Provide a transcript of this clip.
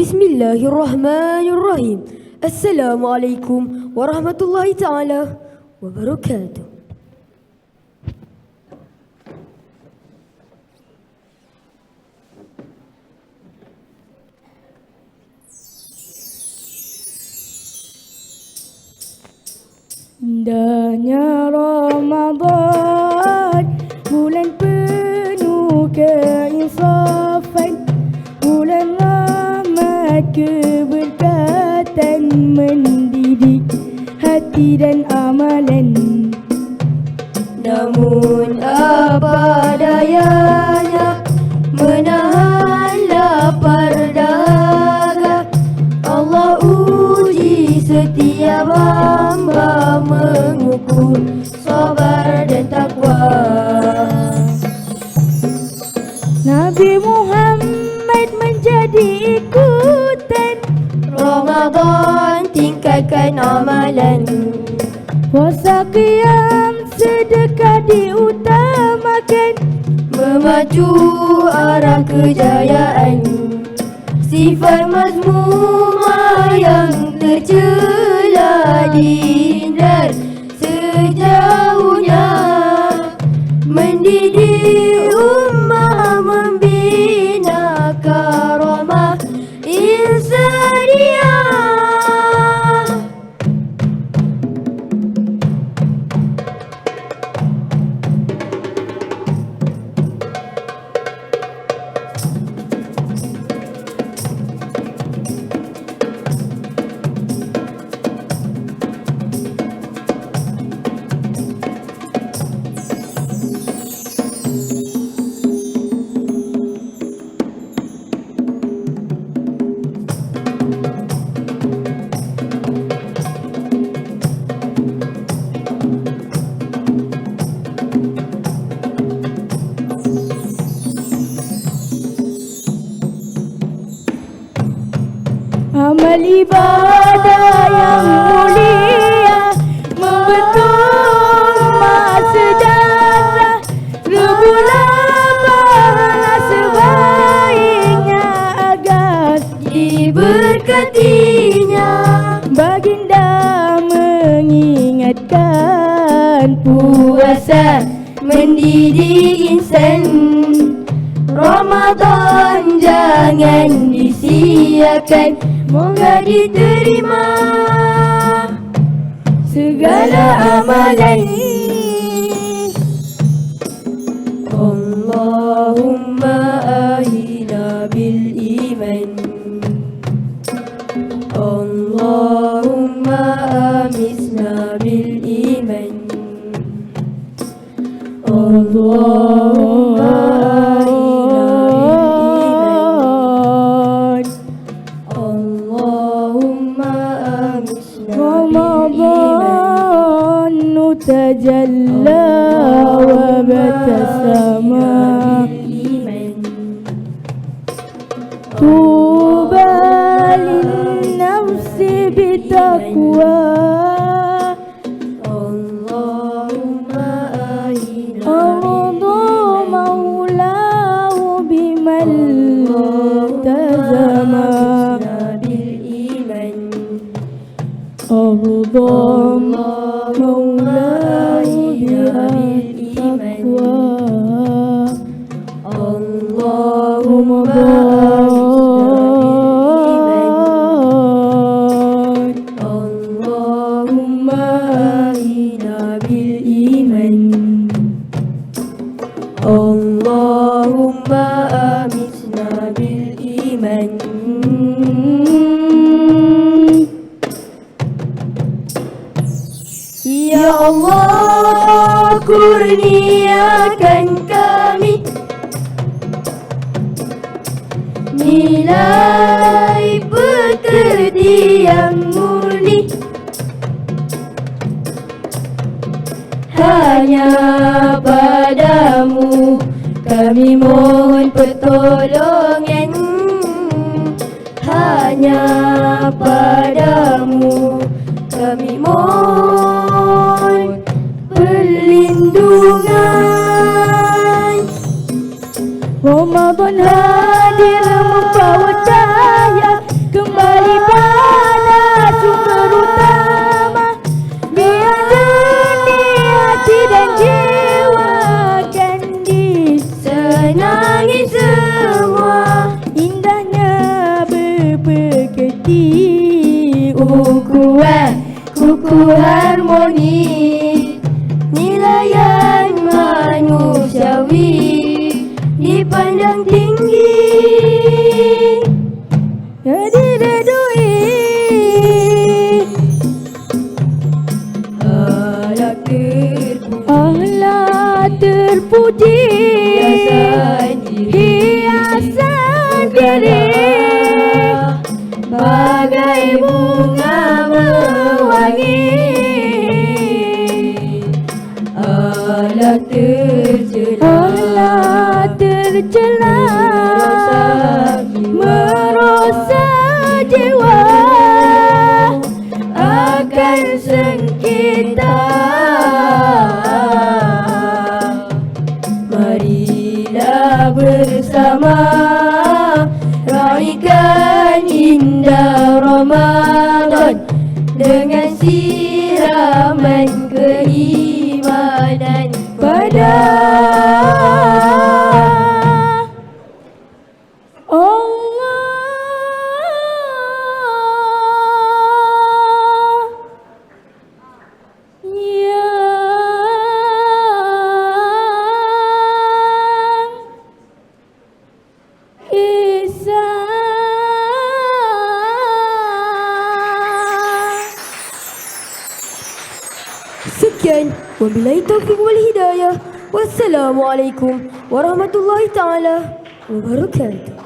Bismillahirrahmanirrahim. Assalamualaikum warahmatullahi ta'ala wabarakatuh. Indahnya Ramadan, bulan penuh keinsafan, bulan rahmat keberkatan, mendidik hati dan amalan. Namun apa dayanya, menahan lapar dahaga. Allah uji setiap hamba, mengukur sabar dan takwa. Nabi Muhammad menjadi ikutan, Ramadan tingkatkan amalan. puasa qiyam sedekah diutamakan, Memacu arah kejayaan. Sifat mazmumah yang tercela dihindar sejauhnya. Mendidik ummah, membina karamah insaniah. amal ibadah yang mulia, membentuk masa sejarah, rebulan pahala sebaiknya agar Diberkatinya baginda mengingatkan puasa mendidik insan. Ramadan jangan disia-siakan, moga diterima segala amalan. Allahumma ahina bil iman, Allahumma amisna bil iman, Allahumma tajalla wa batasama, tuba linnafsi bitaqwa. Allahumma ahina Ardu maulahu biman tazama, bil iman. Ardu Allahumma amisna bil iman. Ya Allah, kurniakan kami nilai pekerti yang murni, hanya padamu kami mohon pertolongan, hanya padamu kami mohon perlindungan. Ramadan hadir membawa cahaya pakaian manusiawi dipandang tinggi, diredui ahlak terpuji, hiasan diri bagai bunga mewangi, ahlak tercela merosak jiwa akan sengketa. Marilah bersama raikan indah Ramadan dengan siraman keimanan pada Sekian, wabillahi taufiq wal hidayah. Wassalamualaikum warahmatullahi taala wabarakatuh.